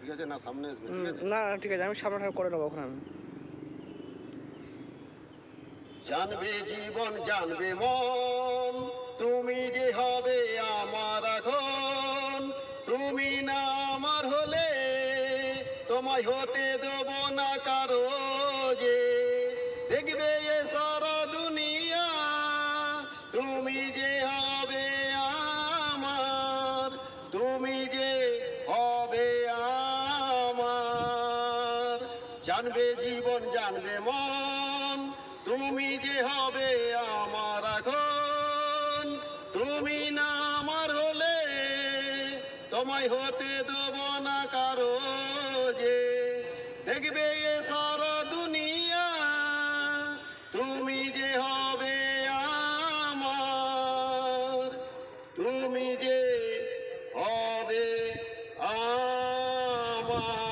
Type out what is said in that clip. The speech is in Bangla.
ঠিক আছে না, সামনে আসবে, ঠিক আছে? না ঠিক আছে, আমি সামনে করে নেবো ওখানে আমি। জানবে জীবন জানবে মন, তুমি যে হবে আমার এখন। তুমি না আমার হলে তোমায় হতে দেব না কারো যে। দেখবে এ সারা দুনিয়া তুমি যে হবে আমার, তুমি যে হবে আমার। জানবে জীবন জানবে মন, তুমি যে হবে আমার এখন। তুমি না আমার হলে তোমায় হতে দেব না কারো যে। দেখবে এ সারা দুনিয়া তুমি যে হবে আমার, তুমি যে হবে আমার।